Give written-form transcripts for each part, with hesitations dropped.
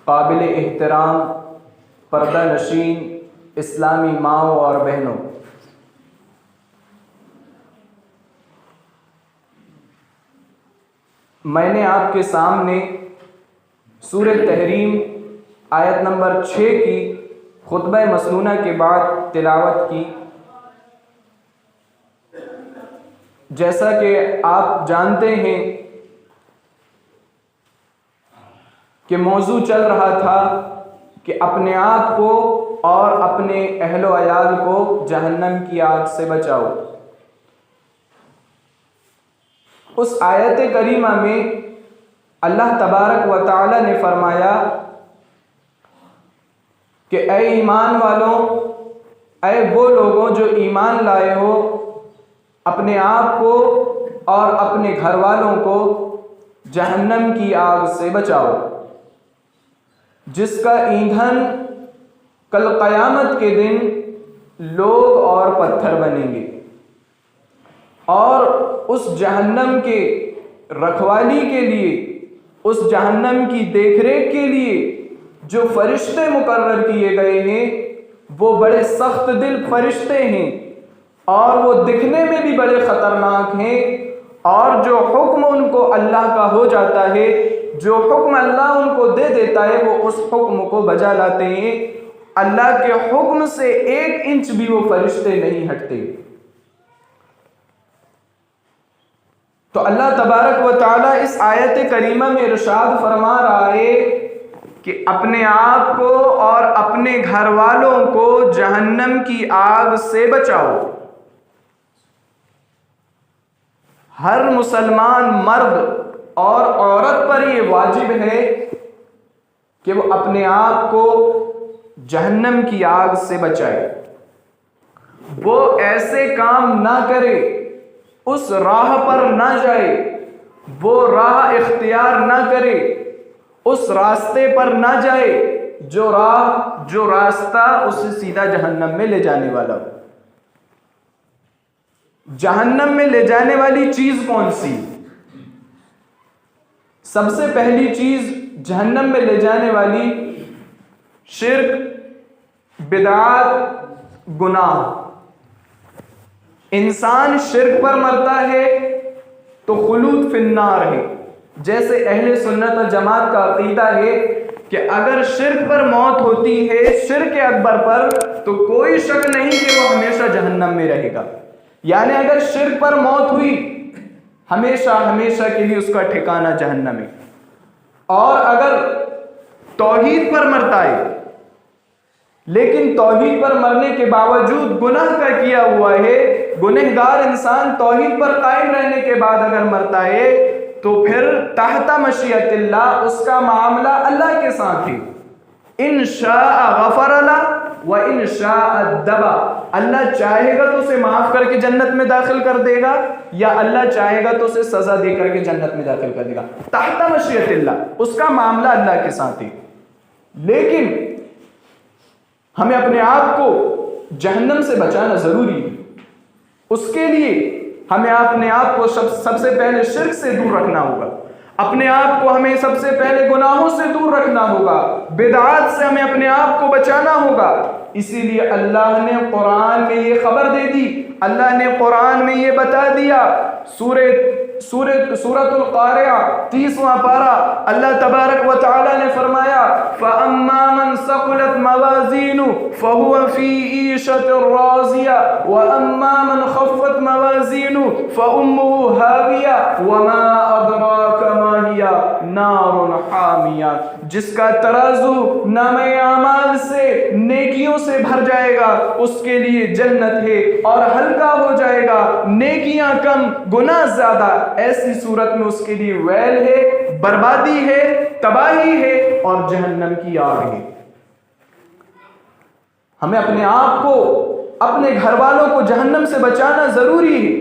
قابل احترام پردہ نشین اسلامی ماؤں اور بہنوں، میں نے آپ کے سامنے سورہ تحریم آیت نمبر 6 کی خطبہ مسنونہ کے بعد تلاوت کی۔ جیسا کہ آپ جانتے ہیں کہ موضوع چل رہا تھا کہ اپنے آپ کو اور اپنے اہل و عیال کو جہنم کی آگ سے بچاؤ۔ اس آیت کریمہ میں اللہ تبارک و تعالی نے فرمایا کہ اے ایمان والوں، اے وہ لوگوں جو ایمان لائے ہو، اپنے آپ کو اور اپنے گھر والوں کو جہنم کی آگ سے بچاؤ، جس کا ایندھن کل قیامت کے دن لوگ اور پتھر بنیں گے، اور اس جہنم کے رکھوالی کے لیے، اس جہنم کی دیکھ ریکھ کے لیے جو فرشتے مقرر کیے گئے ہیں وہ بڑے سخت دل فرشتے ہیں، اور وہ دکھنے میں بھی بڑے خطرناک ہیں، اور جو حکم ان کو اللہ کا ہو جاتا ہے، جو حکم اللہ ان کو دے دیتا ہے، وہ اس حکم کو بجا لاتے ہیں۔ اللہ کے حکم سے 1 انچ بھی وہ فرشتے نہیں ہٹتے۔ تو اللہ تبارک و تعالی اس آیت کریمہ میں ارشاد فرما رہا ہے کہ اپنے آپ کو اور اپنے گھر والوں کو جہنم کی آگ سے بچاؤ۔ ہر مسلمان مرد اور عورت پر یہ واجب ہے کہ وہ اپنے آپ کو جہنم کی آگ سے بچائے، وہ ایسے کام نہ کرے، اس راہ پر نہ جائے، وہ راہ اختیار نہ کرے، اس راستے پر نہ جائے جو راستہ اسے سیدھا جہنم میں لے جانے والا ہو۔ جہنم میں لے جانے والی چیز کون سی؟ سب سے پہلی چیز جہنم میں لے جانے والی شرک، بدعات، گناہ۔ انسان شرک پر مرتا ہے تو خلود فی النار ہے، جیسے اہل سنت و جماعت کا عقیدہ ہے کہ اگر شرک پر موت ہوتی ہے، شرک اکبر پر، تو کوئی شک نہیں کہ وہ ہمیشہ جہنم میں رہے گا۔ یعنی اگر شرک پر موت ہوئی، ہمیشہ کے لیے اس کا ٹھکانہ جہنم ہے۔ اور اگر توحید پر مرتا ہے، لیکن توحید پر مرنے کے باوجود گناہ کا کیا ہوا ہے، گنہگار انسان توحید پر قائم رہنے کے بعد اگر مرتا ہے، تو پھر تحت مشیت اللہ اس کا معاملہ اللہ کے ساتھ ہے۔ ان شاء غفر لہ و ان شاء عذب، اللہ چاہے گا تو اسے معاف کر کے جنت میں داخل کر دے گا، یا اللہ چاہے گا تو اسے سزا دے کر کے جنت میں داخل کر دے گا۔ تحت مشیت اللہ، اس کا معاملہ اللہ کے ساتھ ہے۔ لیکن ہمیں اپنے آپ کو جہنم سے بچانا ضروری ہے۔ اس کے لیے ہمیں اپنے آپ کو سب سے پہلے شرک سے دور رکھنا ہوگا، اپنے آپ کو ہمیں سب سے پہلے گناہوں سے دور رکھنا ہوگا، بدعات سے ہمیں اپنے آپ کو بچانا ہوگا۔ اسی لیے اللہ نے قرآن میں یہ خبر دے دی، اللہ نے قرآن میں یہ بتا دیا۔ سورۃ القارعہ 30واں پارہ، اللہ تبارک و تعالی نے فرمایا فَأَمَّا مَنْ ثَقُلَتْ مَوَازِينُهُ فَهُوَ فِي عِيشَةٍ رَاضِيَةٍ وَأَمَّا مَنْ خَفَّتْ مَوَازِينُهُ فَأُمُّهُ هَاوِيَةٌ وَمَا أَدْرَاكَ مَا هِيَ نَارٌ حَامِيَةٌ۔ جس کا ترازو نامہ اعمال سے نیکیوں سے بھر جائے گا، اس کے لیے جنت ہے، اور ہلکا ہو جائے گا نیکیاں کم گناہ زیادہ، ایسی صورت میں اس کے لیے ویل ہے، بربادی ہے، تباہی ہے، اور جہنم کی آگ ہے۔ ہمیں اپنے آپ کو، اپنے گھر والوں کو جہنم سے بچانا ضروری ہے۔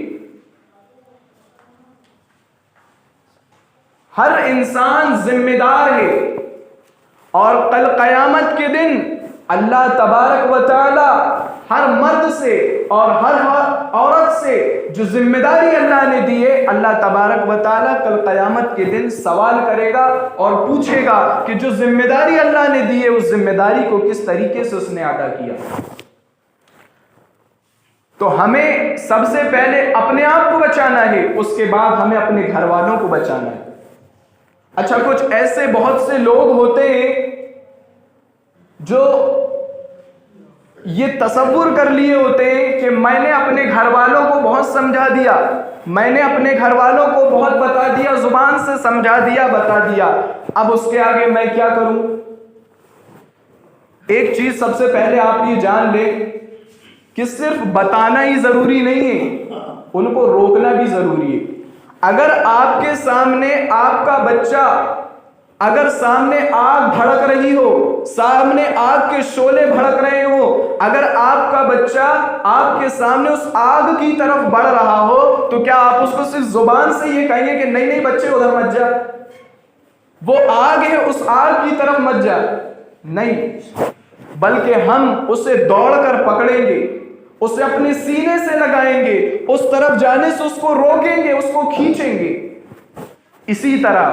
ہر انسان ذمہ دار ہے، اور کل قیامت کے دن اللہ تبارک و تعالی ہر مرد سے اور ہر عورت سے جو ذمہ داری اللہ نے دی ہے، اللہ تبارک و تعالی کل قیامت کے دن سوال کرے گا اور پوچھے گا کہ جو ذمہ داری اللہ نے دی ہے اس ذمہ داری کو کس طریقے سے اس نے ادا کیا۔ تو ہمیں سب سے پہلے اپنے آپ کو بچانا ہے، اس کے بعد ہمیں اپنے گھر والوں کو بچانا ہے۔ اچھا، کچھ ایسے بہت سے لوگ ہوتے ہیں جو یہ تصور کر لیے ہوتے ہیں کہ میں نے اپنے گھر والوں کو بہت سمجھا دیا، میں نے اپنے گھر والوں کو بہت بتا دیا، زبان سے سمجھا دیا، بتا دیا، اب اس کے آگے میں کیا کروں؟ ایک چیز سب سے پہلے آپ یہ جان لیں کہ صرف بتانا ہی ضروری نہیں ہے، ان کو روکنا بھی ضروری ہے۔ اگر آپ کے سامنے آپ کا بچہ اگر سامنے آگ بھڑک رہی ہو، سامنے آگ کے شعلے بھڑک رہے ہو، اگر آپ کا بچہ آپ کے سامنے اس آگ کی طرف بڑھ رہا ہو، تو کیا آپ اس کو صرف زبان سے یہ کہیں گے کہ نہیں نہیں بچے ادھر مت جا، وہ آگ ہے اس آگ کی طرف مت جا؟ نہیں، بلکہ ہم اسے دوڑ کر پکڑیں گے، اسے اپنے سینے سے لگائیں گے، اس طرف جانے سے اس کو روکیں گے، اس کو کھینچیں گے۔ اسی طرح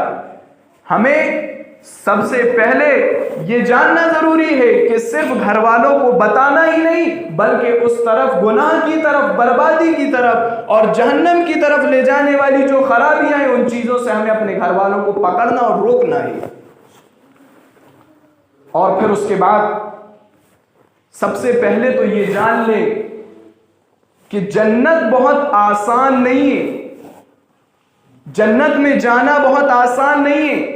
ہمیں سب سے پہلے یہ جاننا ضروری ہے کہ صرف گھر والوں کو بتانا ہی نہیں، بلکہ اس طرف گناہ کی طرف، بربادی کی طرف اور جہنم کی طرف لے جانے والی جو خرابیاں ہیں ان چیزوں سے ہمیں اپنے گھر والوں کو پکڑنا اور روکنا ہے۔ اور پھر اس کے بعد سب سے پہلے تو یہ جان لیں کہ جنت بہت آسان نہیں ہے، جنت میں جانا بہت آسان نہیں ہے۔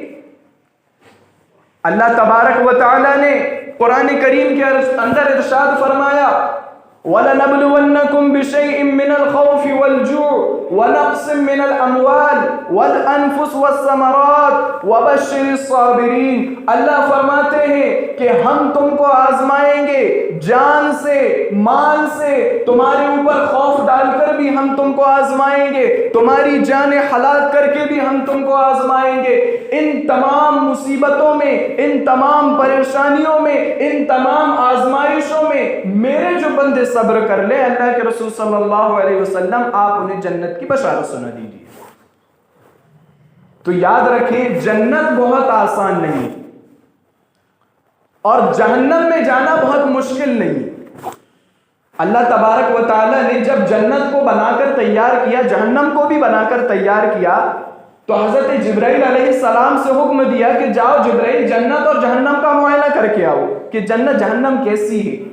اللہ تبارک و تعالی نے قرآن کریم کے اندر ارشاد فرمایا، وَلَنَبْلُوَنَّكُمْ بِشَيْءٍ مِّنَ الْخَوْفِ وَالْجُوعِ وَنَقْصٍ مِّنَ الْأَمْوَالِ وَالْأَنفُسِ وَالثَّمَرَاتِ وَبَشِّرِ الصَّابِرِينَ۔ اللہ فرماتے ہیں کہ ہم تم کو آزمائیں گے، جان سے، مال سے، تمہارے اوپر خوف ڈال کر بھی ہم تم کو آزمائیں گے، تمہاری جانیں ہلاک کر کے بھی ہم تم کو آزمائیں گے۔ ان تمام مصیبتوں میں، ان تمام پریشانیوں میں، ان تمام آزمائشوں میں میرے جو بندے صبر کر لے، اللہ کے رسول صلی اللہ علیہ وسلم آپ انہیں جنت کی بشارت سنا دیجیے۔ تو یاد رکھیں جنت بہت آسان نہیں اور جہنم میں جانا بہت مشکل نہیں۔ اللہ تبارک و تعالی نے جب جنت کو بنا کر تیار کیا، جہنم کو بھی بنا کر تیار کیا، تو حضرت جبرائیل علیہ السلام سے حکم دیا کہ جاؤ جبرائیل جنت اور جہنم کا معائنہ کر کے آؤ کہ جنت جہنم کیسی ہے۔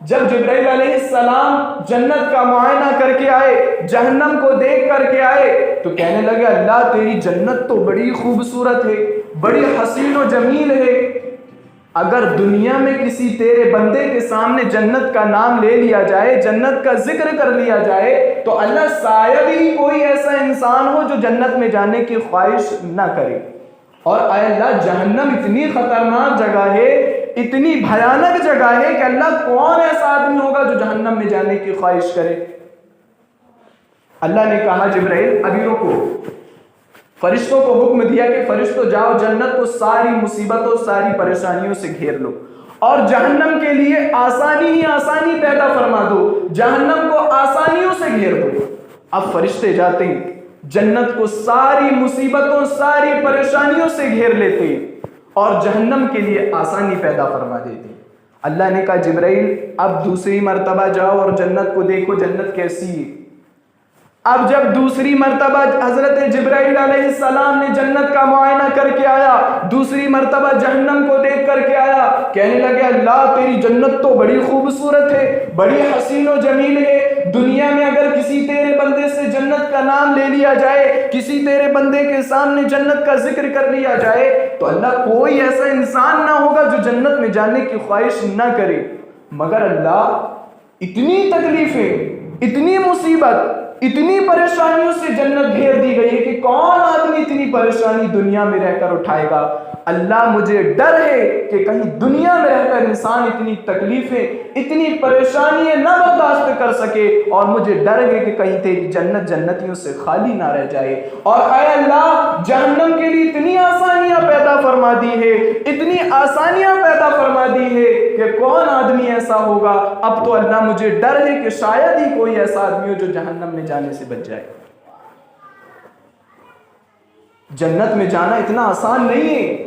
جب جبرائیل علیہ السلام جنت کا معائنہ کر کے آئے، جہنم کو دیکھ کر کے آئے، تو کہنے لگے اللہ تیری جنت تو بڑی خوبصورت ہے، بڑی حسین و جمیل ہے۔ اگر دنیا میں کسی تیرے بندے کے سامنے جنت کا نام لے لیا جائے، جنت کا ذکر کر لیا جائے، تو اللہ شاید ہی کوئی ایسا انسان ہو جو جنت میں جانے کی خواہش نہ کرے۔ اور اے اللہ جہنم اتنی خطرناک جگہ ہے، اتنی بھیانک جگہ ہے کہ اللہ کون ایسا آدمی ہوگا جو جہنم میں جانے کی خواہش کرے؟ اللہ نے کہا جبرائیل ابھی رکو، فرشتوں کو حکم دیا کہ فرشتوں جاؤ جنت کو ساری مصیبتوں، ساری پریشانیوں سے گھیر لو اور جہنم کے لیے آسانی ہی آسانی پیدا فرما دو، جہنم کو آسانیوں سے گھیر دو۔ اب فرشتے جاتے ہیں، جنت کو ساری مصیبتوں، ساری پریشانیوں سے گھیر لیتے ہیں اور جہنم کے لیے آسانی پیدا فرما دیتے ہیں۔ اللہ نے کہا جبرائیل اب دوسری مرتبہ جاؤ اور جنت کو دیکھو جنت کیسی ہے۔ اب جب دوسری مرتبہ حضرت جبرائیل علیہ السلام نے جنت کا معائنہ کر کے آیا، دوسری مرتبہ جہنم کو دیکھ کر کے آیا، کہنے لگے اللہ تیری جنت تو بڑی خوبصورت ہے، بڑی حسین و جمیل ہے۔ دنیا میں اگر کسی تیرے بندے سے جنت کا نام لے لیا جائے، کسی تیرے بندے کے سامنے جنت کا ذکر کر لیا جائے، تو اللہ کوئی ایسا انسان نہ ہوگا جو جنت میں جانے کی خواہش نہ کرے۔ مگر اللہ اتنی تکلیفیں، اتنی مصیبت، اتنی پریشانیوں سے جنت گھیر دی گئی ہے کہ کون آدمی اتنی پریشانی دنیا میں رہ کر اٹھائے گا؟ اللہ مجھے ڈر ہے کہ کہیں دنیا میں رہ کر انسان اتنی تکلیفیں اتنی پریشانیاں نہ برداشت کر سکے، اور مجھے ڈر ہے کہ کہیں تیری جنت جنتیوں سے خالی نہ رہ جائے۔ اور اے اللہ جہنم کے لیے اتنی آسانیاں پیدا فرما دی ہے، اتنی آسانیاں پیدا فرما دی ہے کہ کون آدمی ایسا ہوگا۔ اب تو اللہ مجھے ڈر ہے کہ شاید ہی کوئی ایسا آدمی ہو جو جہنم میں جانے سے بچ جائے۔ جنت میں جانا اتنا آسان نہیں ہے،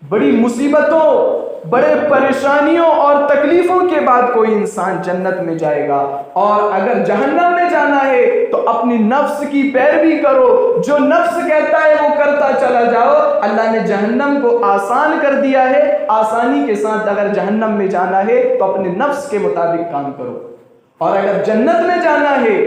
بڑی مصیبتوں، بڑے پریشانیوں اور تکلیفوں کے بعد کوئی انسان جنت میں جائے گا۔ اور اگر جہنم میں جانا ہے تو اپنی نفس کی پیروی کرو، جو نفس کہتا ہے وہ کرتا چلا جاؤ۔ اللہ نے جہنم کو آسان کر دیا ہے، آسانی کے ساتھ اگر جہنم میں جانا ہے تو اپنے نفس کے مطابق کام کرو، اور اگر جنت میں جانا ہے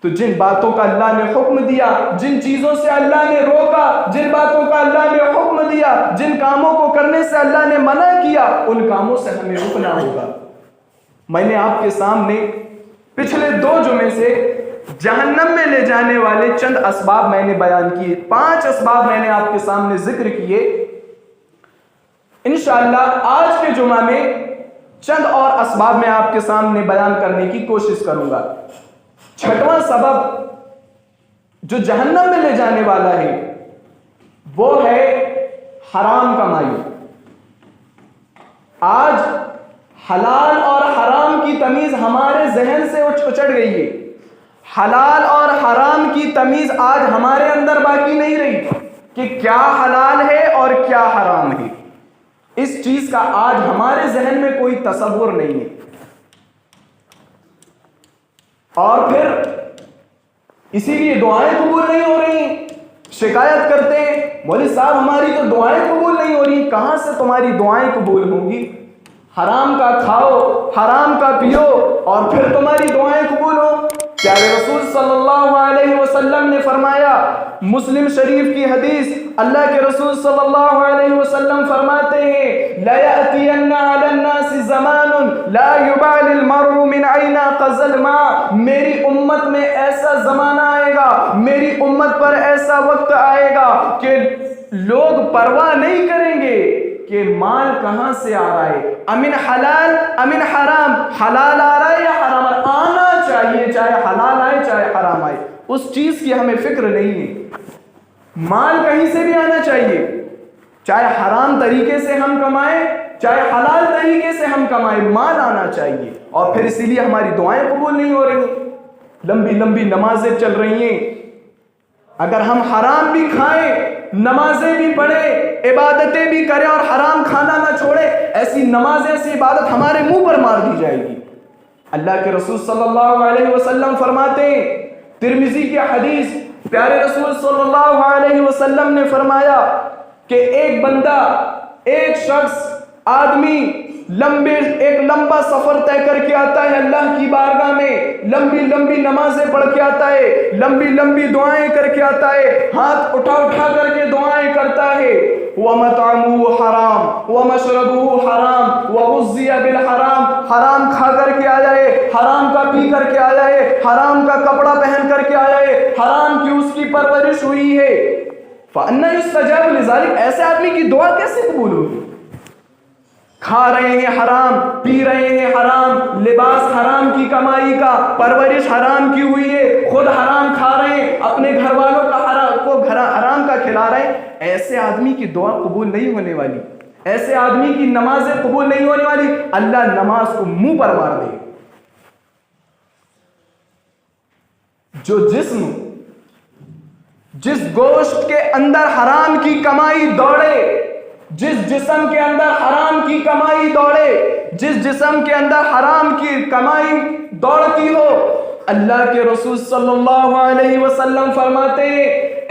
تو جن باتوں کا اللہ نے حکم دیا، جن چیزوں سے اللہ نے روکا، جن باتوں کا اللہ نے حکم دیا، جن کاموں کو کرنے سے اللہ نے منع کیا، ان کاموں سے ہمیں رکنا ہوگا۔ میں نے آپ کے سامنے پچھلے 2 جمعے سے جہنم میں لے جانے والے چند اسباب میں نے بیان کیے، 5 اسباب میں نے آپ کے سامنے ذکر کیے۔ انشاءاللہ آج کے جمعہ میں چند اور اسباب میں آپ کے سامنے بیان کرنے کی کوشش کروں گا۔ 6واں سبب جو جہنم میں لے جانے والا ہے وہ ہے حرام کمائی۔ آج حلال اور حرام کی تمیز ہمارے ذہن سے اچڑ گئی ہے، حلال اور حرام کی تمیز آج ہمارے اندر باقی نہیں رہی کہ کیا حلال ہے اور کیا حرام ہے۔ اس چیز کا آج ہمارے ذہن میں کوئی تصور نہیں ہے، اور پھر اسی لیے دعائیں قبول نہیں ہو رہی، شکایت کرتے ہیں مولوی صاحب ہماری تو دعائیں قبول نہیں ہو رہی۔ کہاں سے تمہاری دعائیں قبول ہوں گی؟ حرام کا کھاؤ، حرام کا پیو اور پھر تمہاری دعائیں قبول ہو؟ پیارے رسول صلی اللہ علیہ وسلم نے فرمایا، مسلم شریف کی حدیث، اللہ کے رسول صلی اللہ علیہ وسلم فرماتے ہیں، لَيَأْتِيَنَّ عَلَى النَّاسِ زَمَانٌ لَا يُبَالِ الْمَرْءُ مِنْ أَيْنَ أَخَذَ الْمَاءَ۔ میری امت میں ایسا زمانہ آئے گا، میری امت پر ایسا وقت آئے گا کہ لوگ پرواہ نہیں کریں گے کہ مال کہاں سے آ رہا ہے، امن حلال امن حرام، حلال آ رہا ہے یا حرام آنا چاہیے، چاہے حلال آئے چاہے حرام آئے، اس چیز کی ہمیں فکر نہیں ہے۔ مال کہیں سے بھی آنا چاہیے، چاہے حرام طریقے سے ہم کمائیں چاہے حلال طریقے سے ہم کمائیں، مال آنا چاہیے۔ اور پھر اسی لیے ہماری دعائیں قبول نہیں ہو رہی، لمبی لمبی نمازیں چل رہی ہیں، اگر ہم حرام بھی کھائیں، نمازیں بھی پڑھیں، عبادتیں بھی کریں اور حرام کھانا نہ چھوڑیں، ایسی نماز ایسی عبادت ہمارے منہ پر مار دی جائے گی۔ اللہ کے رسول صلی اللہ علیہ وسلم فرماتے ہیں، ترمذی کی حدیث، پیارے رسول صلی اللہ علیہ وسلم نے فرمایا کہ ایک بندہ، ایک شخص، آدمی ایک لمبا سفر طے کر کے آتا ہے اللہ کی بارگاہ میں، لمبی لمبی نمازیں پڑھ کے آتا ہے، لمبی لمبی دعائیں کر کے آتا ہے، ہاتھ اٹھا اٹھا کر کے دعائیں کرتا ہے، وَمَطْعَمُهُ حَرَامٌ وَمَشْرَبُهُ حَرَامٌ وَغُذِّيَ بِالْحَرَامِ، حرام کھا کر کے آیا ہے، حرام کا پی کر کے آیا ہے، حرام کا کپڑا پہن کر کے آیا ہے، حرام کی اس کی پرورش ہوئی ہے، فَأَنَّى يُسْتَجَابُ لِذَلِكَ، ایسے آدمی کی دعا کیسے قبول ہوگی؟ کھا رہے ہیں حرام، پی رہے ہیں حرام، لباس حرام کی کمائی کا، پرورش حرام کی ہوئی ہے، خود حرام کھا رہے ہیں، اپنے گھر والوں کا حرام کا کھلا رہے ہیں، ایسے آدمی کی دعا قبول نہیں ہونے والی، ایسے آدمی کی نمازیں قبول نہیں ہونے والی، اللہ نماز کو منہ پر مار دے۔ جو جسم، جس گوشت کے اندر حرام کی کمائی دوڑے، جس جسم کے اندر حرام کی کمائی دوڑے، جس جسم کے اندر حرام کی کمائی دوڑتی ہو، اللہ کے رسول صلی اللہ علیہ وسلم فرماتے ہیں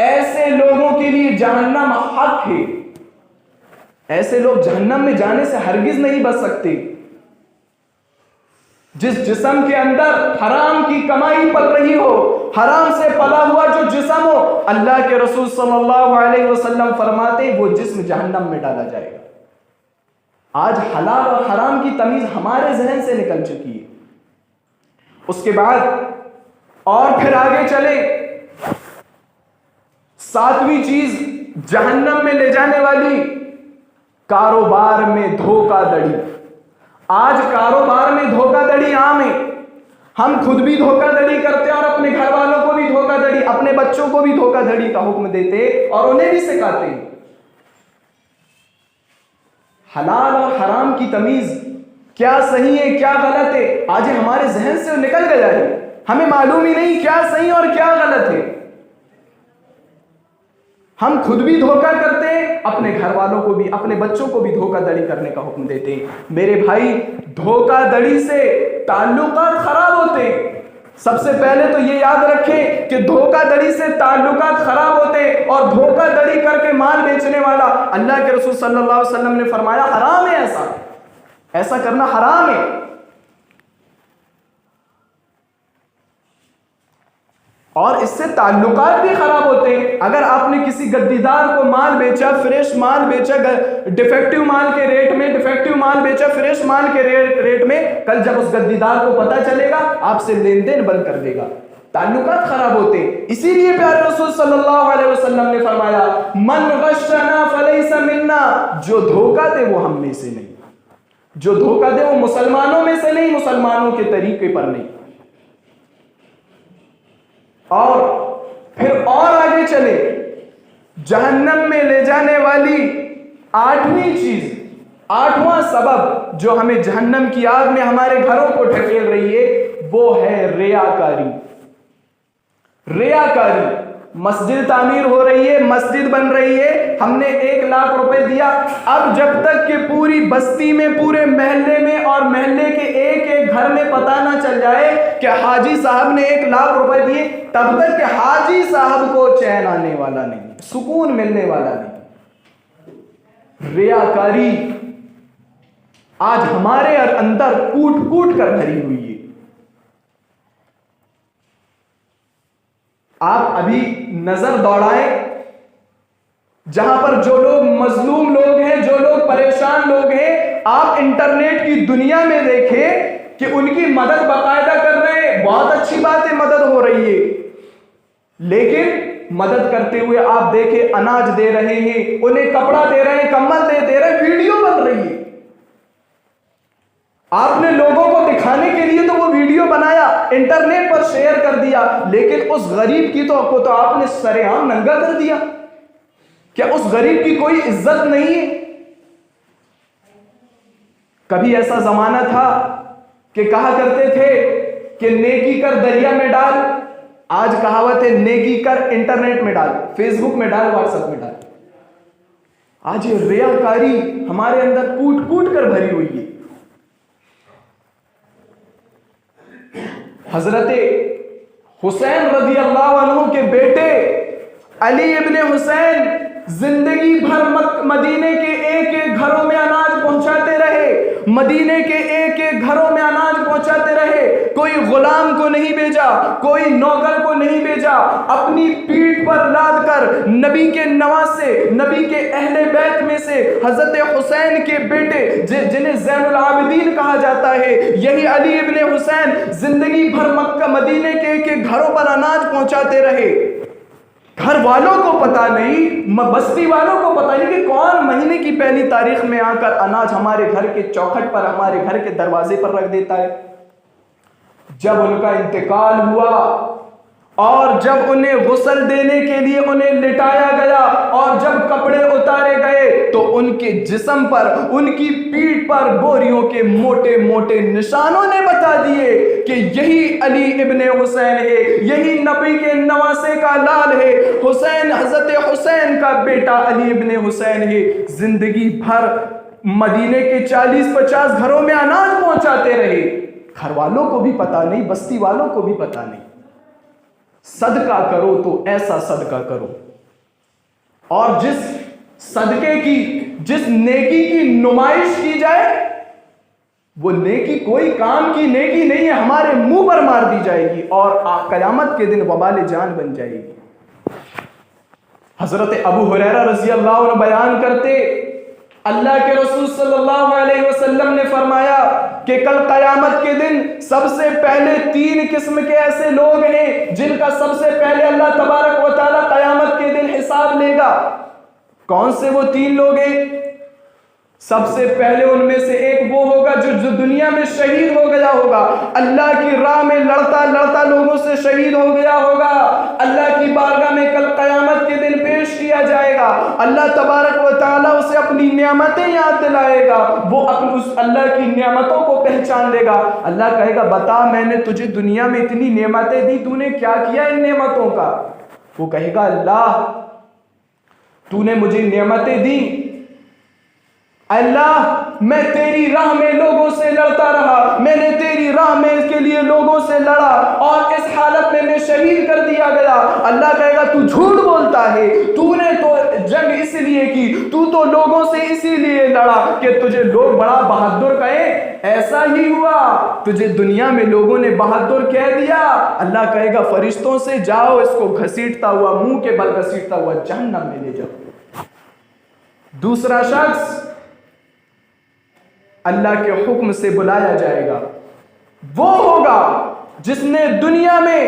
ایسے لوگوں کے لیے جہنم حق ہے، ایسے لوگ جہنم میں جانے سے ہرگز نہیں بچ سکتے۔ جس جسم کے اندر حرام کی کمائی پل رہی ہو، حرام سے پلا ہوا جو جسم ہو، اللہ کے رسول صلی اللہ علیہ وسلم فرماتے ہیں وہ جسم جہنم میں ڈالا جائے گا۔ آج حلال اور حرام کی تمیز ہمارے ذہن سے نکل چکی ہے۔ اس کے بعد اور پھر آگے چلے، 7ویں چیز جہنم میں لے جانے والی کاروبار میں دھوکہ دڑی. آج کاروبار میں دھوکہ دڑی عام ہے. ہم خود بھی دھوکہ دڑی کرتے اور اپنے گھر والوں کو بھی دھوکہ دڑی، اپنے بچوں کو بھی دھوکہ دڑی کا حکم دیتے اور انہیں بھی سکھاتے. حلال اور حرام کی تمیز، کیا صحیح ہے کیا غلط ہے، آج ہمارے ذہن سے نکل گیا ہے. ہمیں معلوم ہی نہیں کیا صحیح اور کیا غلط ہے. ہم خود بھی دھوکہ کرتے ہیں، اپنے گھر والوں کو بھی، اپنے بچوں کو بھی دھوکہ دڑی کرنے کا حکم دیتے ہیں. میرے بھائی، دھوکہ دڑی سے تعلقات خراب ہوتے ہیں. سب سے پہلے تو یہ یاد رکھیں کہ دھوکہ دڑی سے تعلقات خراب ہوتے ہیں، اور دھوکہ دڑی کر کے مال بیچنے والا، اللہ کے رسول صلی اللہ علیہ وسلم نے فرمایا حرام ہے، ایسا کرنا حرام ہے. اور اس سے تعلقات بھی خراب ہوتے ہیں. اگر آپ نے کسی گدیدار کو مال بیچا، فریش مال بیچا ڈیفیکٹو مال کے ریٹ میں، ڈیفیکٹو مال بیچا فریش مال کے ریٹ میں، کل جب اس گدیدار کو پتہ چلے گا آپ سے لین دین بند کر دے گا. تعلقات خراب ہوتے ہیں. اسی لیے پیارے رسول صلی اللہ علیہ وسلم نے فرمایا من غشنا فلیس منا، جو دھوکہ دے وہ ہم میں سے نہیں، جو دھوکہ دے وہ مسلمانوں میں سے نہیں، مسلمانوں کے طریقے پر نہیں. اور پھر اور آگے چلے، جہنم میں لے جانے والی آٹھویں چیز، آٹھواں سبب جو ہمیں جہنم کی آگ میں ہمارے گھروں کو ڈھکیل رہی ہے، وہ ہے ریاکاری. ریاکاری. مسجد تعمیر ہو رہی ہے، مسجد بن رہی ہے، ہم نے 1,00,000 روپے دیا. اب جب تک کہ پوری بستی میں، پورے محلے میں اور محلے کے ایک ایک گھر میں پتہ نہ چل جائے کہ حاجی صاحب نے 1,00,000 روپے دیے، تب تک کہ حاجی صاحب کو چین آنے والا نہیں، سکون ملنے والا نہیں. ریاکاری آج ہمارے اندر کوٹ کوٹ کر بھری ہوئی ہے. آپ ابھی نظر دوڑائیں، جہاں پر جو لوگ مظلوم لوگ ہیں، جو لوگ پریشان لوگ ہیں، آپ انٹرنیٹ کی دنیا میں دیکھیں کہ ان کی مدد باقاعدہ کر رہے ہیں. بہت اچھی بات ہے، مدد ہو رہی ہے، لیکن مدد کرتے ہوئے آپ دیکھیں اناج دے رہے ہیں، انہیں کپڑا دے رہے ہیں، کمبل دے رہے ہیں، ویڈیو بن رہی ہے. آپ نے لوگوں کو دکھانے کے لیے تو وہ ویڈیو بنایا، انٹرنیٹ پر شیئر کر دیا، لیکن اس غریب کی تو آپ نے سر عام ننگا کر دیا. کیا اس غریب کی کوئی عزت نہیں ہے؟ کبھی ایسا زمانہ تھا کہ کہا کرتے تھے کہ نیکی کر دریا میں ڈال، آج کہاوت ہے نیکی کر انٹرنیٹ میں ڈال، فیس بک میں ڈال، واٹس ایپ میں ڈال. آج یہ ریاکاری ہمارے اندر کوٹ کوٹ کر بھری ہوئی ہے. حضرت حسین رضی اللہ عنہ کے بیٹے علی ابن حسین زندگی بھر مدینے کے ایک ایک گھروں میں اناج پہنچاتے رہے، مدینے کے ایک ایک گھروں میں اناج پہنچاتے رہے. کوئی غلام کو نہیں بھیجا، کوئی نوکر کو نہیں بھیجا، اپنی پیٹھ پر لاد کر نبی کے نواسے، نبی کے اہل بیت میں سے حضرت حسین کے بیٹے جنہیں زین العابدین کہا جاتا ہے، یہی علی ابن حسین زندگی بھر مکہ مدینے کے ایک ایک گھروں پر اناج پہنچاتے رہے. گھر والوں کو پتا نہیں، بستی والوں کو پتا نہیں کہ کون مہینے کی پہلی تاریخ میں آ کر اناج ہمارے گھر کے چوکھٹ پر، ہمارے گھر کے دروازے پر رکھ دیتا ہے. جب ان کا انتقال ہوا اور جب انہیں غسل دینے کے لیے انہیں لٹایا گیا اور جب کپڑے اتارے گئے تو ان کے جسم پر، ان کی پیٹھ پر بوریوں کے موٹے موٹے نشانوں نے بتا دیے کہ یہی علی ابن حسین ہے، یہی نبی کے نواسے کا لال ہے، حسین، حضرت حسین کا بیٹا علی ابن حسین ہے. زندگی بھر مدینے کے 40-50 گھروں میں اناج پہنچاتے رہے. گھر والوں کو بھی پتا نہیں، بستی والوں کو بھی پتا نہیں. صدقہ کرو تو ایسا صدقہ کرو، اور جس صدقے کی، جس نیکی کی نمائش کی جائے وہ نیکی کوئی کام کی نیکی نہیں ہے، ہمارے منہ پر مار دی جائے گی اور قیامت کے دن وبال جان بن جائے گی. حضرت ابو ہریرہ رضی اللہ عنہ بیان کرتے، اللہ کے رسول صلی اللہ علیہ وسلم نے فرمایا کہ کل قیامت کے دن سب سے پہلے 3 قسم کے ایسے لوگ ہیں جن کا سب سے پہلے اللہ تبارک و تعالی قیامت کے دن حساب لے گا. کون سے وہ 3 لوگ ہیں؟ سب سے پہلے ان میں سے ایک وہ ہوگا جو دنیا میں شہید ہو گیا ہوگا، اللہ کی راہ میں لڑتا لڑتا لوگوں سے شہید ہو گیا ہوگا، اللہ کی بارگاہ میں کل قیامت کے دن پیش کیا جائے گا، اللہ تبارک و تعالیٰ اسے اپنی نعمتیں یاد دلائے گا، وہ اس اللہ کی نعمتوں کو پہچان لے گا۔ اللہ کہے گا بتا میں نے تجھے دنیا میں اتنی نعمتیں دی، تو نے کیا کیا ان نعمتوں کا؟ وہ کہے گا اللہ تو نے مجھے نعمتیں دی، اللہ میں تیری راہ میں لوگوں سے لڑتا رہا، میں نے تیری راہ میں اس کے لیے لوگوں سے لڑا اور اس حالت میں میں شہید کر دیا گیا۔ اللہ کہے گا تو جھوٹ بولتا ہے، تو نے تو جنگ اس لیے کی، تو لوگوں سے اسی لیے لڑا کہ تجھے لوگ بڑا بہادر کہیں، ایسا ہی ہوا، تجھے دنیا میں لوگوں نے بہادر کہہ دیا۔ اللہ کہے گا فرشتوں سے جاؤ اس کو گھسیٹتا ہوا، منہ کے بل گھسیٹتا ہوا جہنم میں لے جاؤ۔ دوسرا شخص اللہ کے حکم سے بلایا جائے گا، وہ ہوگا جس نے دنیا میں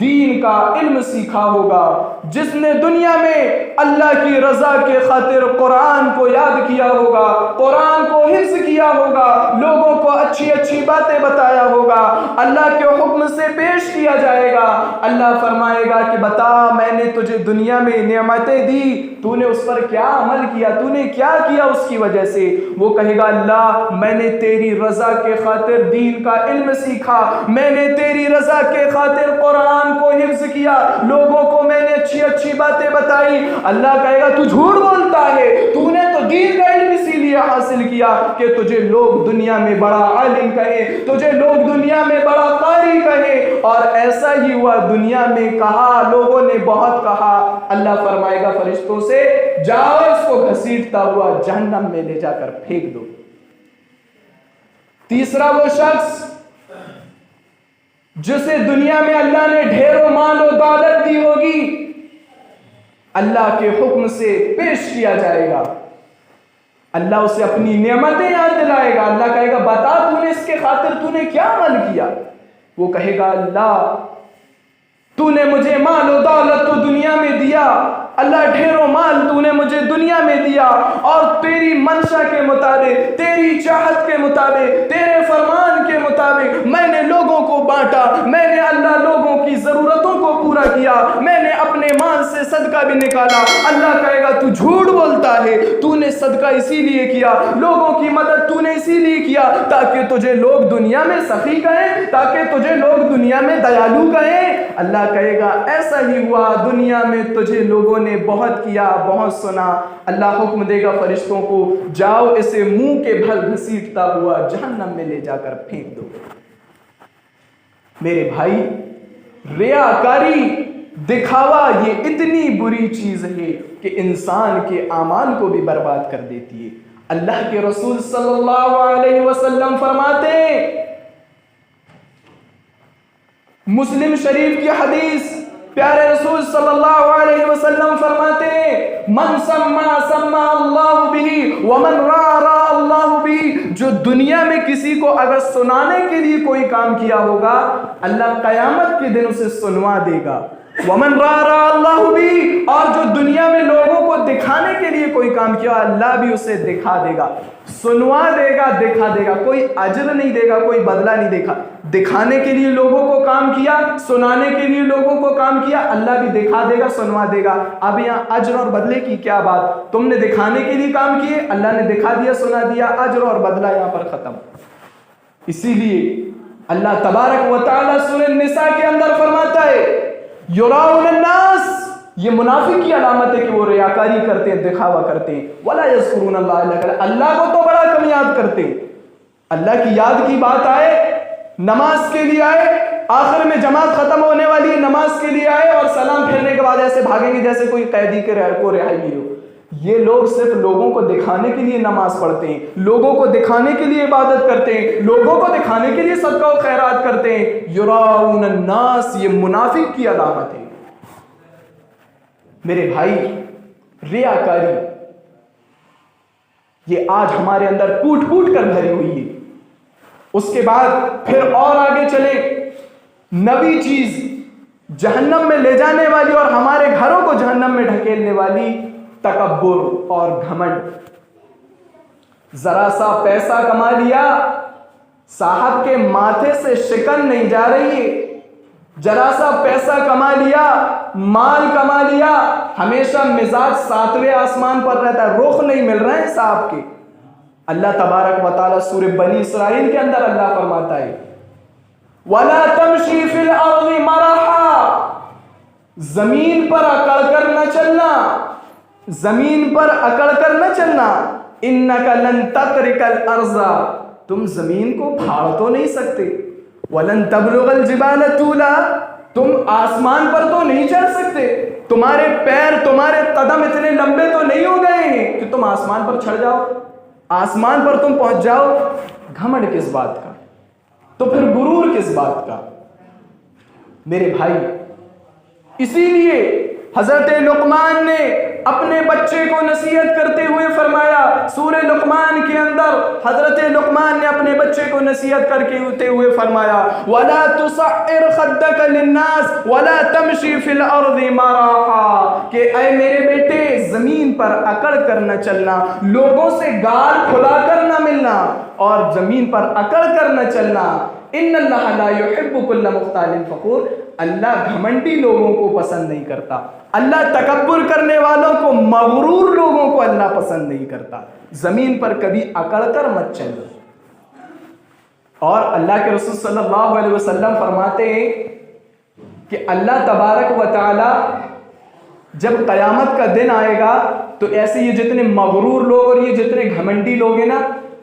دین کا علم سیکھا ہوگا، جس نے دنیا میں اللہ کی رضا کے خاطر قرآن کو یاد کیا ہوگا، قرآن کو حفظ کیا ہوگا، لوگوں کو اچھی اچھی باتیں بتایا ہوگا، اللہ کے حکم سے پیش کیا جائے گا۔ اللہ فرمائے گا کہ بتا میں نے تجھے دنیا میں نعمتیں دی، تو نے اس پر کیا عمل کیا، تو نے کیا کیا اس کی وجہ سے؟ وہ کہے گا اللہ میں نے تیری رضا کے خاطر دین کا علم سیکھا، میں نے تیری رضا کے خاطر قرآن کو حفظ کیا، لوگوں کو میں نے اچھی اچھی باتیں بتائی۔ اللہ کہے گا تو جھوٹ بولتا ہے، تو نے تو دین کا علم اسی لیے حاصل کیا کہ تجھے لوگ دنیا میں بڑا عالم کہیں، تجھے لوگ دنیا میں بڑا قاری کہیں، اور ایسا ہی ہوا، دنیا میں کہا، لوگوں نے بہت کہا۔ اللہ فرمائے گا فرشتوں سے جاؤ اس کو گھسیٹتا ہوا جہنم میں لے جا کر پھینک دو۔ تیسرا وہ شخص جسے دنیا میں اللہ نے ڈھیروں مال و دولت دی ہوگی، اللہ کے حکم سے پیش کیا جائے گا، اللہ اسے اپنی نعمتیں یاد دلائے گا۔ اللہ کہے گا بتا تو نے اس کے خاطر تو نے کیا عمل کیا؟ وہ کہے گا اللہ تو نے مجھے مال و دولت تو دنیا میں دیا، اللہ ڈھیروں مال تو نے مجھے دنیا میں دیا، اور تیری منشا کے مطابق، تیری چاہت کے مطابق، تیرے فرمان کے مطابق میں نے لوگوں کو بانٹا، میں نے اللہ لوگوں کی ضرورتوں کو پورا کیا، میں نے اپنے مال سے صدقہ بھی نکالا۔ اللہ کہے گا تو جھوٹ بولتا ہے، تو نے صدقہ اسی لیے کیا، لوگوں کی مدد تو نے اسی لیے کیا تاکہ تجھے لوگ دنیا میں سخی کہیں، تاکہ تجھے لوگ دنیا میں دیالو کہیں۔ اللہ کہے گا ایسا ہی ہوا، دنیا میں تجھے لوگوں نے بہت کیا، بہت سنا۔ اللہ حکم دے گا فرشتوں کو جاؤ اسے منہ کے بھل گھسیٹتا ہوا جہنم میں لے جا کر پھینک دو۔ میرے بھائی ریاکاری، دکھاوا یہ اتنی بری چیز ہے کہ انسان کے اعمال کو بھی برباد کر دیتی ہے۔ اللہ کے رسول صلی اللہ علیہ وسلم فرماتے ہیں، مسلم شریف کی حدیث، پیارے رسول صلی اللہ علیہ وسلم فرماتے ہیں من سما سما اللہ بھی ومن را را اللہ بھی، جو دنیا میں کسی کو اگر سنانے کے لیے کوئی کام کیا ہوگا اللہ قیامت کے دن اسے سنوا دے گا۔ ومن را را اللہ بھی، اور جو دنیا میں لوگوں کو دکھانے کے لیے کوئی کام کیا اللہ بھی اسے دکھا دے گا، سنوا دے گا، دکھا دے گا، کوئی اجر نہیں دے گا، کوئی بدلہ نہیں دے گا۔ دکھانے کے لیے لوگوں کو کام کیا، سنانے کے لیے لوگوں کو کام کیا، اللہ بھی دکھا دے گا، سنوا دے گا۔ اب یہاں اجر اور بدلے کی کیا بات؟ تم نے دکھانے کے لیے کام کیے، اللہ نے دکھا دیا، سنا دیا، اجر اور بدلہ یہاں پر ختم۔ اسی لیے اللہ تبارک و تعالیٰ سورہ النساء کے اندر فرماتا ہے یراؤن الناس، یہ منافق کی علامت ہے کہ وہ ریاکاری کرتے ہیں، دکھاوا کرتے ہیں، ولا یذکرون اللہ، اللہ کو تو بڑا کم یاد کرتے ہیں۔ اللہ کی یاد کی بات آئے، نماز کے لیے آئے، آخر میں جماعت ختم ہونے والی نماز کے لیے آئے اور سلام پھیرنے کے بعد ایسے بھاگیں گے جیسے کوئی قیدی کو رہائی ہو۔ یہ لوگ صرف لوگوں کو دکھانے کے لیے نماز پڑھتے ہیں، لوگوں کو دکھانے کے لیے عبادت کرتے ہیں، لوگوں کو دکھانے کے لیے صدقہ و خیرات کرتے ہیں۔ یراؤن الناس، یہ منافق کی علامت ہے۔ میرے بھائی ریاکاری یہ آج ہمارے اندر پوٹ پوٹ کر بھری ہوئی ہے۔ اس کے بعد پھر اور آگے چلیں، نبی چیز جہنم میں لے جانے والی اور ہمارے گھروں کو جہنم میں ڈھکیلنے والی، تکبر اور گھمنڈ. ذرا سا پیسہ کما لیا، صاحب کے ماتھے سے شکن نہیں جا رہی ہے. ذرا سا پیسہ کما لیا، مال کما لیا، ہمیشہ مزاج 7ویں آسمان پر رہتا ہے، رخ نہیں مل رہے ہیں صاحب کے. اللہ تبارک و تعالیٰ سورہ بنی اسرائیل کے اندر اللہ فرماتا ہے وَلَا تَمْشِي فِي الْأَرْضِ مَرَحًا، زمین پر اکڑ کر نہ چلنا، زمین پر اکڑ کر نہ چلنا. إِنَّكَ لَن تَخْرِقَ الْأَرْضَ، تم زمین کو پھاڑ تو نہیں سکتے. وَلَن تَبْلُغَ الْجِبَالَ طُولًا، تم آسمان پر تو نہیں چڑھ سکتے. تمہارے پیر، تمہارے قدم اتنے لمبے تو نہیں ہو گئے ہیں کہ تم آسمان پر چڑھ جاؤ، آسمان پر تم پہنچ جاؤ. گھمنڈ کس بات کا؟ تو پھر غرور کس بات کا؟ میرے بھائی، اسی لیے حضرت لقمان نے اپنے بچے کو نصیحت کرتے ہوئے فرمایا، سورہ لقمان کے اندر حضرت لقمان نے اپنے بچے کو نصیحت کرتے ہوئے فرمایا وَلَا تُصَعِّرْ خَدَّكَ لِلنَّاسِ وَلَا تَمْشِي فِي الْأَرْضِ مَرَحًا، کہ اے میرے بیٹے زمین پر اکڑ کر نہ چلنا، لوگوں سے گال کھلا کر نہ ملنا اور زمین پر اکڑ کر نہ چلنا. ان اللہ لا يحب كل مختال فخور، اللہ گھمنڈی لوگوں کو پسند نہیں کرتا، اللہ تکبر کرنے والوں کو، مغرور لوگوں کو اللہ پسند نہیں کرتا. زمین پر کبھی اکڑ کر مت چلو. اور اللہ کے رسول صلی اللہ علیہ وسلم فرماتے ہیں کہ اللہ تبارک و تعالی جب قیامت کا دن آئے گا تو ایسے یہ جتنے مغرور لوگ اور یہ جتنے گھمنڈی لوگ ہیں نا،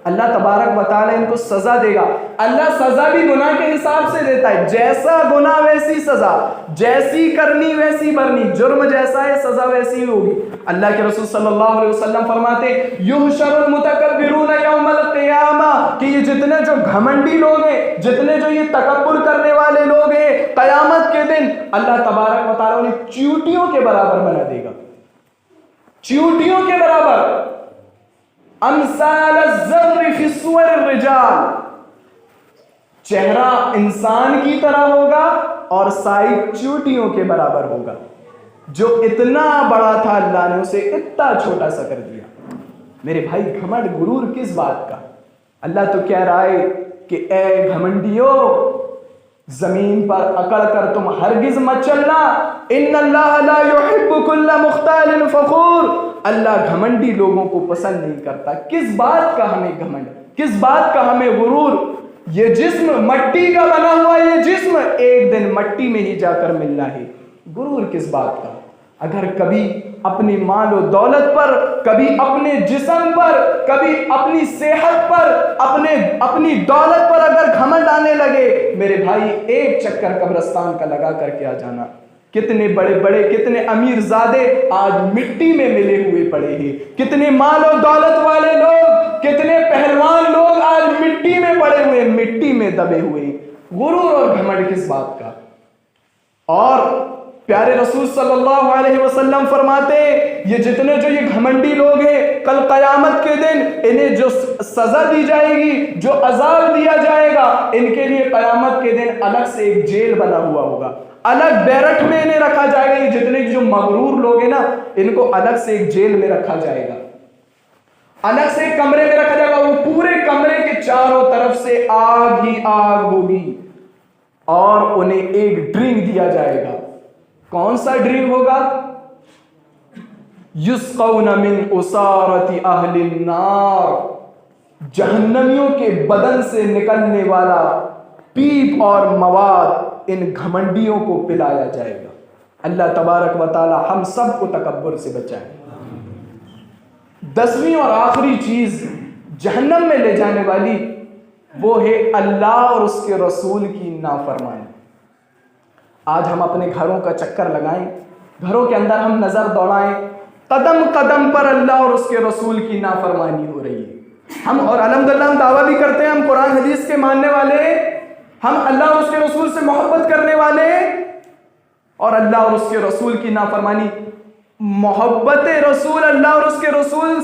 اللہ تبارک و تعالیٰ ان کو سزا دے گا. اللہ سزا بھی گناہ کے حساب سے دیتا ہے، جیسا گناہ ویسی سزا، جیسی کرنی ویسی بھرنی، جرم جیسا ہے سزا ویسی ہی ہوگی. اللہ کے رسول صلی اللہ علیہ وسلم فرماتے یحشر المتکبرون یوم القیامہ، کہ یہ جتنے جو گھمنڈی لوگ ہیں، جتنے جو یہ تکبر کرنے والے لوگ ہیں، قیامت کے دن اللہ تبارک و تعالیٰ انہیں چیونٹیوں کے برابر بنا دے گا، چیونٹیوں کے برابر. امثال الزر فی صور الرجال، چہرہ انسان کی طرح ہوگا اور سائز چیونٹیوں کے برابر ہوگا. جو اتنا بڑا تھا اللہ نے اسے اتنا چھوٹا سا کر دیا. میرے بھائی، گھمنڈ غرور کس بات کا؟ اللہ تو کہہ رہا ہے کہ اے گھمنڈیو، زمین پر اکڑ کر تم ہرگز مت چلنا. ان اللہ لا يحب كل مختال فخور، اللہ گھمنڈی لوگوں کو پسند نہیں کرتا. کس بات کا ہمیں گھمنڈ، کس بات کا ہمیں غرور؟ یہ جسم مٹی کا بنا ہوا، یہ جسم ایک دن مٹی میں ہی جا کر ملنا ہے. غرور کس بات کا؟ اگر کبھی اپنی مال و دولت پر، کبھی اپنے جسم پر، کبھی اپنی صحت پر، اپنی دولت پر اگر گھمنڈ آنے لگے، میرے بھائی ایک چکر قبرستان کا لگا کر کے آ جانا. کتنے بڑے بڑے، کتنے امیر زادے آج مٹی میں ملے ہوئے پڑے ہیں، کتنے مال و دولت والے لوگ، کتنے پہلوان لوگ آج مٹی میں پڑے ہوئے، مٹی میں دبے ہوئے. غرور اور گھمنڈ کس بات کا؟ اور پیارے رسول صلی اللہ علیہ وسلم فرماتے یہ جتنے جو یہ گھمنڈی لوگ ہیں، کل قیامت کے دن انہیں جو سزا دی جائے گی، جو عذاب دیا جائے گا، ان کے لیے قیامت کے دن الگ سے ایک جیل بنا ہوا ہوگا، الگ بیرٹ میں انہیں رکھا جائے گا. یہ جتنے جو مغرور لوگ ہیں نا، ان کو الگ سے ایک جیل میں رکھا جائے گا، الگ سے ایک کمرے میں رکھا جائے گا. وہ پورے کمرے کے چاروں طرف سے آگ ہی آگ ہوگی اور انہیں ایک ڈرنک دیا جائے گا. کون سا ڈرنک ہوگا؟ یسقون من اسارت اہل النار، جہنمیوں کے بدن سے نکلنے والا پیپ اور مواد ان گھمنڈیوں کو پلایا جائے گا. اللہ تبارک و تعالی ہم سب کو تکبر سے بچائے. 10ویں اور آخری چیز جہنم میں لے جانے والی وہ ہے اللہ اور اس کے رسول کی نافرمانی. آج ہم اپنے گھروں کا چکر لگائیں، گھروں کے اندر ہم نظر دوڑائیں، قدم قدم پر اللہ اور اس کے رسول کی نافرمانی ہو رہی ہے. ہم اور الحمدللہ ہم دعویٰ بھی کرتے ہیں ہم قرآن حدیث کے ماننے والے، ہم اللہ اور اس کے رسول سے محبت کرنے والے، اور اللہ اور اس کے رسول کی نافرمانی. محبت رسول، اللہ اور اس کے رسول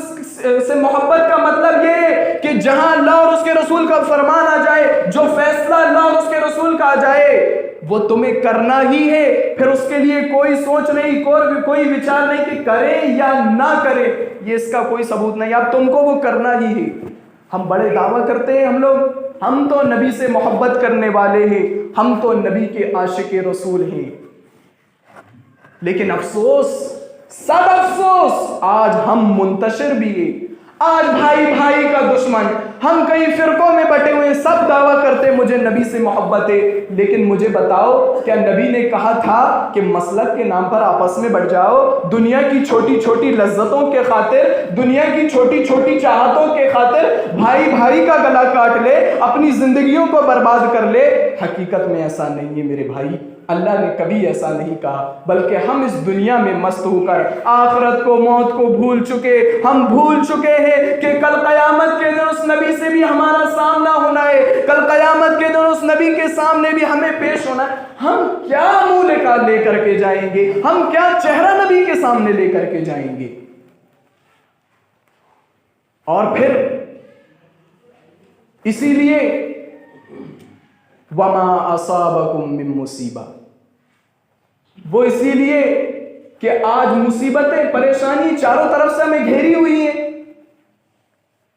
سے محبت کا مطلب یہ کہ جہاں اللہ اور اس کے رسول کا فرمان آ جائے، جو فیصلہ اللہ اور اس کے رسول کا آ جائے، وہ تمہیں کرنا ہی ہے، پھر اس کے لیے کوئی سوچ نہیں، کوئی وچار نہیں کہ کریں یا نہ کریں، یہ اس کا کوئی ثبوت نہیں، اب تم کو وہ کرنا ہی ہے۔ ہم بڑے دعویٰ کرتے ہیں ہم تو نبی سے محبت کرنے والے ہیں، ہم تو نبی کے عاشق رسول ہیں، لیکن افسوس، سب افسوس، آج ہم منتشر بھی ہیں، آج بھائی بھائی کا دشمن، ہم کئی فرقوں میں بٹے ہوئے، سب دعویٰ کرتے مجھے نبی سے محبت ہے، لیکن مجھے بتاؤ کیا نبی نے کہا تھا کہ مسلک کے نام پر آپس میں بٹ جاؤ، دنیا کی چھوٹی چھوٹی لذتوں کے خاطر، دنیا کی چھوٹی چھوٹی چاہتوں کے خاطر بھائی بھائی کا گلا کاٹ لے، اپنی زندگیوں کو برباد کر لے؟ حقیقت میں ایسا نہیں ہے میرے بھائی، اللہ نے کبھی ایسا نہیں کہا، بلکہ ہم اس دنیا میں مست ہو کر آخرت کو، موت کو بھول چکے، ہم بھول چکے ہیں کہ کل قیامت کے دن اس نبی سے بھی ہمارا سامنا ہونا ہے، کل قیامت کے دن اس نبی کے سامنے بھی ہمیں پیش ہونا ہے۔ ہم کیا منہ لے کر کے جائیں گے، ہم کیا چہرہ نبی کے سامنے لے کر کے جائیں گے؟ اور پھر اسی لیے وَمَا أَصَابَكُم مِّن مُّصِيبَةٍ، وہ اسی لیے کہ آج مصیبتیں، پریشانی چاروں طرف سے ہمیں گھیری ہوئی ہیں،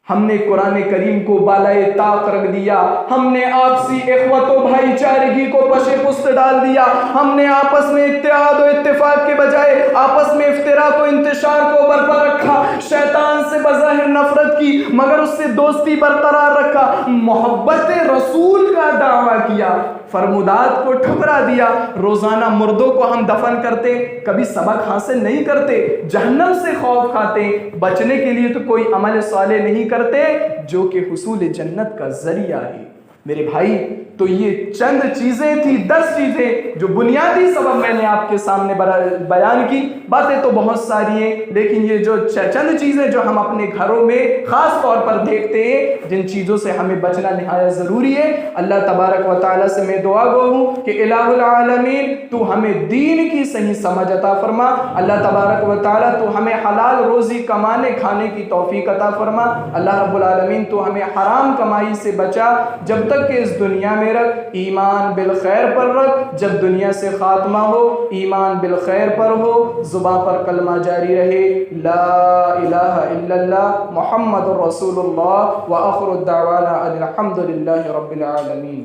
ہم نے قرآن کریم کو بالائے طاق رکھ دیا، ہم نے آپسی اخوت و بھائی چارگی کو پشِ پشت ڈال دیا، ہم نے آپس میں اتحاد و اتفاق کے بجائے آپس میں افتراق و انتشار کو برپا رکھا، شیطان سے بظاہر نفرت کی مگر اس سے دوستی برقرار رکھا، محبت رسول کا دعویٰ کیا، فرمودات کو ٹھکرا دیا، روزانہ مردوں کو ہم دفن کرتے، کبھی سبق حاصل نہیں کرتے، جہنم سے خوف کھاتے، بچنے کے لیے تو کوئی عمل صالح نہیں کرتے جو کہ حصول جنت کا ذریعہ ہے۔ میرے بھائی، تو یہ چند چیزیں تھی، 10 چیزیں جو بنیادی سبب میں نے آپ کے سامنے بیان کی، باتیں تو بہت ساری ہیں، لیکن یہ جو چند چیزیں جو ہم اپنے گھروں میں خاص طور پر دیکھتے ہیں، جن چیزوں سے ہمیں بچنا نہایت ضروری ہے۔ اللہ تبارک و تعالیٰ سے میں دعا گو ہوں کہ الہ العالمین تو ہمیں دین کی صحیح سمجھ عطا فرما، اللہ تبارک و تعالیٰ تو ہمیں حلال روزی کمانے کھانے کی توفیق عطا فرما، اللہ رب العالمین تو ہمیں حرام کمائی سے بچا، جب تک کہ اس دنیا میں رکھ، ایمان بالخیر پر رکھ، جب دنیا سے خاتمہ ہو ایمان بالخیر پر ہو، زباں پر کلمہ جاری رہے، لا الہ الا اللہ محمد رسول اللہ، وآخر الدعوانا الحمد للہ رب العالمین۔